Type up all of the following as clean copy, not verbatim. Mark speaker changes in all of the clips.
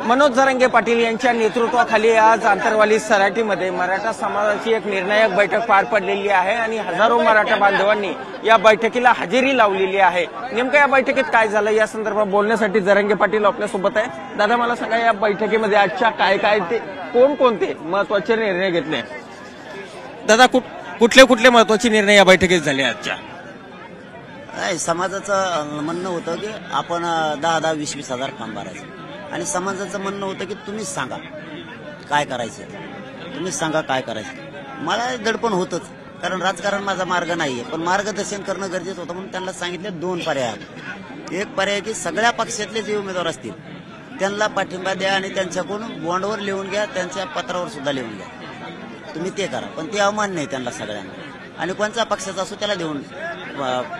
Speaker 1: मनोज जरांगे पाटील यांच्या नेतृत्वाखाली आज आंतरवाली सराटीमध्ये मराठा समाजाची एक निर्णायक बैठक पार पडलेली आहे आणि हजारो मराठा बांधवांनी या बैठकीला हजेरी लावलेली आहे। नेमकं या बैठकीत काय झालं या संदर्भात बोलण्यासाठी जरांगे पाटील आपल्यासोबत आहे। दादा, मला सांगा, या बैठकीमध्ये आजच्या काय काय ते कोणकोणते महत्वाचे निर्णय घेतले? दादा, कुठले कुठले महत्वाचे निर्णय या बैठकीत झाले आजच्या?
Speaker 2: समाजाचं म्हणणं होतं की आपण 10,000 20,000 हजार फॉर्म भरायचे आणि समाजाचं म्हणणं होतं की तुम्हीच सांगा काय करायचं, तुम्हीच सांगा काय करायचं। मला दडपण होतच, कारण राजकारण माझा मार्ग नाहीये, पण मार्गदर्शन करणं गरजेचं होतं म्हणून त्यांना सांगितले 2 पर्याय आहेत। एक पर्याय की सगळ्या पक्षातले जे उमेदवार असतील त्यांना पाठिंबा द्या आणि त्यांच्याकडून बॉन्डवर लिहून घ्या, त्यांच्या पत्रावर सुद्धा लिहून घ्या, तुम्ही ते करा, पण ते अमान्य नाही त्यांना सगळ्यांना। आणि कोणत्या पक्षाचा असो त्याला देऊन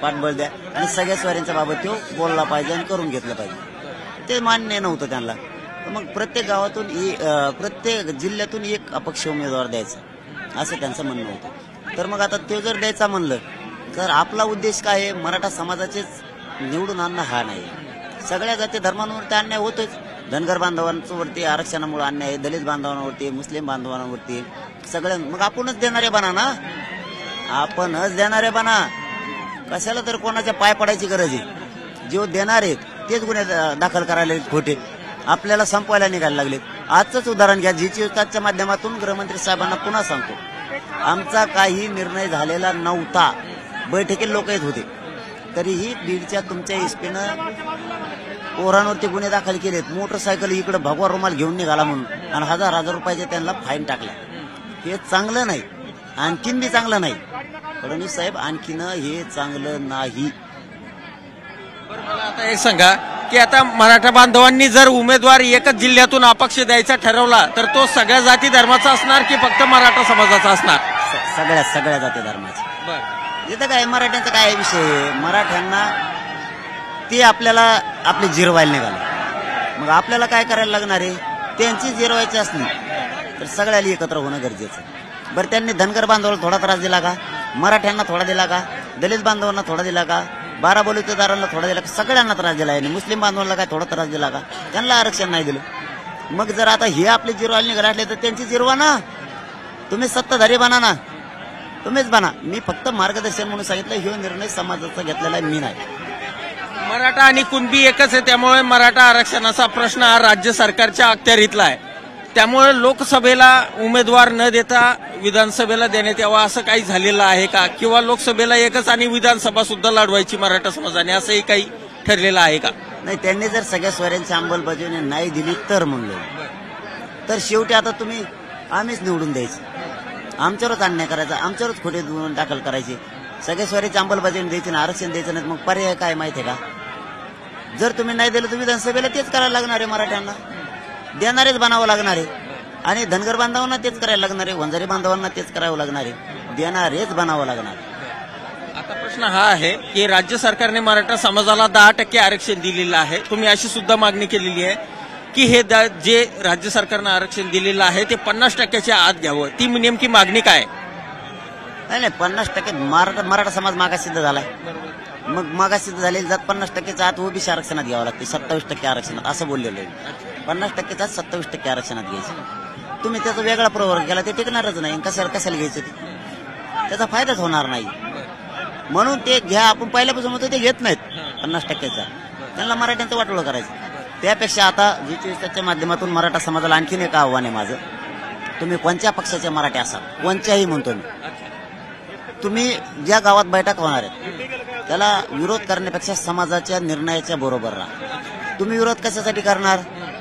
Speaker 2: पाठबळ द्या आणि सगळ्या स्वाऱ्यांच्या बाबत तो बोलला पाहिजे आणि करून घेतलं पाहिजे। ते मान्य नव्हतं त्यांना, तर मग प्रत्येक गावातून प्रत्येक जिल्ह्यातून एक अपक्ष उमेदवार द्यायचा असं त्यांचं म्हणणं होतं। तर मग आता ते जर द्यायचा म्हणलं तर आपला उद्देश काय आहे? मराठा समाजाचेच निवडून आणणं हा नाही। सगळ्या जाती धर्मांवरती अन्याय होतोच, धनगर बांधवांवरती आरक्षणामुळे अन्याय आहे, दलित बांधवांवरती, मुस्लिम बांधवांवरती, सगळ्या मग आपणच देणारे बना ना, आपणच देणारे बना। कशाला तर कोणाच्या पाय पडायची गरज आहे? जो देणार आहेत तेच गुन्हे दाखल करायला खोटे, आपल्याला संपवायला निघायला लागले। आजच उदाहरण घ्या, जी24 माध्यमातून गृहमंत्री साहेबांना पुन्हा सांगतो, आमचा काही निर्णय झालेला नव्हता, बैठकीत लोक येत होते, तरीही बीडच्या तुमच्या एसपीनं पोरांवरती गुन्हे दाखल केलेत, मोटरसायकल इकडे भगवा रुमाल घेऊन निघाला म्हणून आणि 1000 रुपयाचे त्यांना फाईन टाकला। हे चांगलं नाही, आणखीन बी चांगलं नाही फडणवीस साहेब, आणखीन हे चांगलं नाही।
Speaker 1: मला आता एक सांगा की आता मराठा बांधवांनी जर उमेदवार एकच जिल्ह्यातून अपक्ष द्यायचा ठरवला तर तो सगळ्या जाती धर्माचा असणार की फक्त मराठा समाजाचा असणार?
Speaker 2: सगळ्या जाती धर्माचे। इथं काय मराठ्यांचा काय विषय? मराठ्यांना ते आपल्याला आपली जिरवायला निघाले, मग आपल्याला काय करायला लागणार आहे? त्यांची जिरवायची असली तर सगळ्याला एकत्र होणं गरजेचं आहे। बरं, त्यांनी धनगर बांधवाला थोडा त्रास दिला का? मराठ्यांना थोडा दिला का? दलित बांधवांना थोडा दिला का? 12 बलुतेदारांना थोडा दिला का? सगळ्यांना त्रास दिला आहे। मुस्लिम बांधवांना काय थोडा त्रास दिला का? त्यांना आरक्षण नाही दिलं। मग जर आता हे आपले जिरवायला निघाले असले तर त्यांची जिरवा ना, तुम्ही सत्ताधारी बना ना, तुम्हीच बना। मी फक्त मार्गदर्शन म्हणून सांगितलं, हे निर्णय समाजाचा घेतलेला मी नाही।
Speaker 1: मराठा आणि कुणबी एकच आहे, त्यामुळे मराठा आरक्षणाचा प्रश्न हा राज्य सरकारच्या अखत्यारीतला आहे, त्यामुळे लोकसभेला उमेदवार न देता विधानसभेला देण्यात यावा असं काही झालेलं आहे का? किंवा लोकसभेला एकच आणि विधानसभा सुद्धा लढवायची मराठा समाजाने, असंही काही ठरलेलं आहे का?
Speaker 2: नाही, त्यांनी जर सगळ्या स्वाऱ्यांची अंमलबजावणी नाही दिली तर म्हणलं तर शेवटी आता तुम्ही आम्हीच निवडून द्यायचं, आमच्यावरच अन्याय करायचा, आमच्यावरच खोटे दाखल करायचे, सगळ्या स्वाऱ्याची अंमलबजावणी द्यायची ना, आरक्षण द्यायचं नाही, मग पर्याय काय माहिती आहे का? जर तुम्ही नाही दिलं तर विधानसभेला तेच करायला लागणार आहे, मराठ्यांना देणारेच बनावं लागणार आहे आणि धनगर बांधवांना तेच करायला लागणार आहे, वंजारी बांधवांना तेच करावं लागणार आहे, देणारेच बनावं लागणार आहे।
Speaker 1: आता प्रश्न हा आहे की राज्य सरकारने मराठा समाजाला 10% आरक्षण दिलेलं आहे, तुम्ही अशी सुद्धा मागणी केलेली आहे की हे जे राज्य सरकारनं आरक्षण दिलेलं आहे ते 50%च्या आत घ्यावं, ती नेमकी मागणी काय?
Speaker 2: नाही, 50% मराठा समाज मागासिद्ध झालाय, मग मागासिद्ध झालेली जात 50%च्या आत ओबीसी आरक्षणात घ्यावं लागते, 27% आरक्षणात असं बोललेलं आहे। 50%च्या 27% आरक्षणात घ्यायचं, तुम्ही त्याचा वेगळा प्रवर्ग केला ते टिकणारच नाही, कशाला घ्यायचं ते? त्याचा फायदाच होणार नाही, म्हणून ते घ्या। आपण पहिल्यापासून म्हणतो ते घेत नाहीत 50%चा, त्यांना मराठ्यांचं वाटोळं करायचं। त्यापेक्षा आता जी24च्या माध्यमातून मराठा समाजाला आणखीन एक आव्हान आहे माझं, तुम्ही कोणत्या पक्षाचे मराठी असाल, कोणत्याही म्हणतो मी, तुम्ही ज्या गावात बैठक होणार आहेत त्याला विरोध करण्यापेक्षा समाजाच्या निर्णयाच्या बरोबर राहा। तुम्ही विरोध कशासाठी करणार?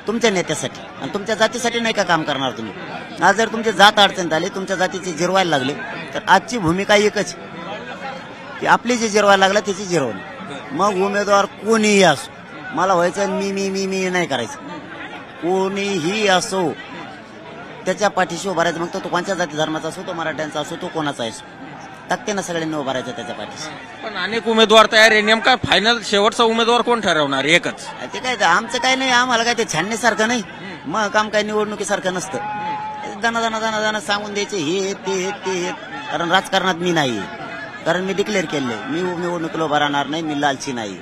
Speaker 2: तुमच्या नेत्यासाठी आणि तुमच्या जातीसाठी नाही का काम करणार तुम्ही? आज जर तुमची जात अडचणीत आली, तुमच्या जातीची जिरवायला लागले तर आजची भूमिका एकच की आपली जी जिरवायला लागला त्याची जिरवणी। मग उमेदवार कोणीही असो, मला व्हायचं मी मी मी मी नाही करायचं, कोणीही असो त्याच्या पाठीशी उभा राहायचं, मग तो कोणत्या जाती धर्माचा असो, तो मराठ्यांचा असो, तो कोणाचा असो, ताकदीनं सगळ्यांनी उभा राहायचं त्याच्या पाठीशी।
Speaker 1: पण अनेक उमेदवार तयार आहे, नेमका फायनल शेवटचा उमेदवार कोण ठरवणार? एकच?
Speaker 2: ते काय आमचं काय नाही, आम्हाला काय ते छाननीसारखं नाही, मग काम काय निवडणुकीसारखं नसतं, दाना सांगून द्यायचे हे ते, कारण राजकारणात मी नाही, कारण मी डिक्लेअर केले मी निवडणुकीला उभा राहणार नाही, मी लालची नाही।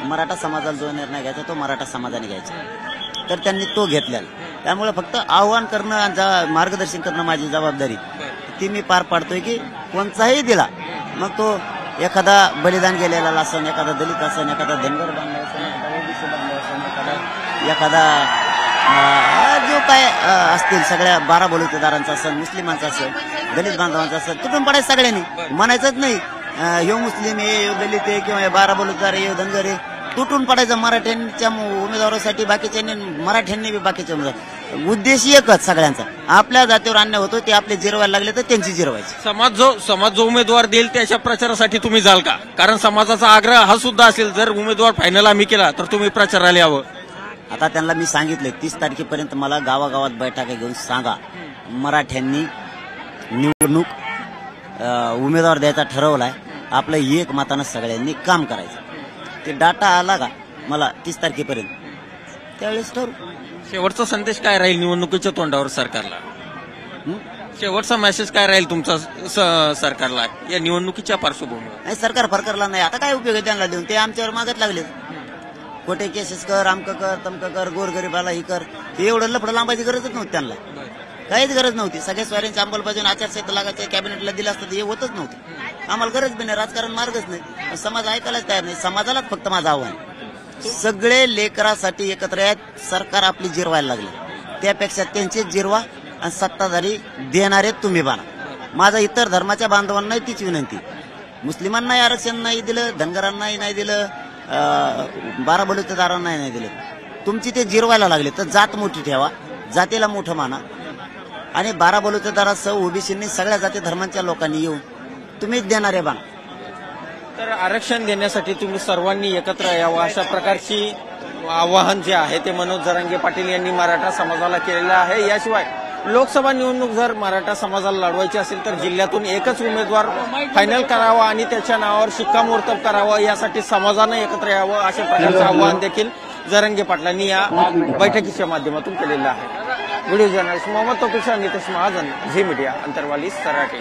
Speaker 2: मराठा समाजाला जो निर्णय घ्यायचा तो मराठा समाजाने घ्यायचा। तर त्यांनी तो घेतलेला. त्यामुळे फक्त आव्हान करणं आणि मार्गदर्शन करणं माझी जबाबदारी ती मी पार पाडतोय की कोणताही दिला मग तो एखादा बलिदान गेलेला असन, एखादा दलित असन, एखादा धनगर बांधव असन, एखादा ओबीसी बांधव असन, एखादा जो काय असतील सगळ्या 12 बलुतेदारांचा असेल, मुस्लिमांचा असेल, दलित बांधवांचा असेल, तुटून पडायचं सगळ्यांनी. म्हणायचंच नाही ह्यो मुस्लिम आहे, ह्यो दलित आहे किंवा 12 बलुतेदार आहे, ह्यो धनगर आहे. तुटून पडायचं मराठ्यांच्या उमेदवारासाठी, बाकीच्यांनी मराठ्यांनी बी बाकीच्या उमेदवार. उद्देश एकच सगळ्यांचा, आपल्या जातीवर अन्याय होतो ते आपले जिरवायला लागले तर त्यांची जिरवायची.
Speaker 1: समाज जो उमेदवार देईल त्याच्या प्रचारासाठी तुम्ही जाल का? कारण समाजाचा आग्रह हा सुद्धा असेल, जर उमेदवार फायनल आम्ही केला तर तुम्ही प्रचाराला यावं.
Speaker 2: आता त्यांना मी सांगितलं 30 तारखेपर्यंत मला गावागावात बैठका घेऊन सांगा मराठ्यांनी निवडणूक उमेदवार द्यायचा ठरवलाय, आपलं एक मतानं सगळ्यांनी काम करायचं. ते डाटा आला का मला 30 तारखेपर्यंत, त्यावेळेस ठरवू.
Speaker 1: शेवटचा संदेश काय राहील निवडणुकीच्या तोंडावर सरकारला? शेवटचा मेसेज काय राहील तुमचा सरकारला या निवडणुकीच्या पार्श्वभूमीवर?
Speaker 2: नाही, सरकार फरकारला नाही. आता काय उपयोग आहे त्यांना देऊन? ते आमच्यावर मागत लागले, खोटे केसेस कर, आमकं कर, तमकं कर, गोरगरीबाला ही कर. हे एवढं लफडं लांबायची गरजच नव्हती त्यांना, काहीच गरज नव्हती. सगळ्या स्वाऱ्यांची अंमलबजावणी आचारसंहिता लागायच्या कॅबिनेटला दिलं असतं हे होतच नव्हतं. आम्हाला गरज बी नाही, राजकारण मार्गच नाही. समाज ऐकायलाच तयार नाही. समाजालाच फक्त माझं आव्हान, सगळे लेकरासाठी एकत्र आहेत. सरकार आपली जिरवायला लागले, त्यापेक्षा त्यांचेच जिरवा आणि सत्ताधारी देणारे तुम्ही बना. माझा इतर धर्माच्या बांधवांनाही तीच विनंती. मुस्लिमांनाही आरक्षण नाही दिलं, धनगरांनाही नाही दिलं, 12 बलुतेदारांनाही नाही दिलं. तुमची ते जिरवायला लागले तर जात मोठी ठेवा, जातीला मोठं माना. आणि 12 बलुतेदारासह ओबीसींनी सगळ्या जाती धर्मांच्या लोकांनी येऊन तुम्हीच देणारे बना.
Speaker 1: तर आरक्षण देण्यासाठी तुम्ही सर्वांनी एकत्र यावं अशा प्रकारची आवाहन जे आहे ते मनोज जरांगे पाटील यांनी मराठा समाजाला केलेलं आहे. याशिवाय लोकसभा निवडणूक जर मराठा समाजाला लढवायची असेल तर जिल्ह्यातून एकच उमेदवार फायनल करावा आणि त्याच्या नावावर शिक्कामोर्तब करावं, यासाठी समाजानं एकत्र यावं अशा प्रकारचं आवाहन देखील जरांगे पाटलांनी या बैठकीच्या माध्यमातून केलेलं आहे. Video journalist Mohammed Taufiq Shah, Nitesh Mahajan, Zee media, Antarwali, Sarate.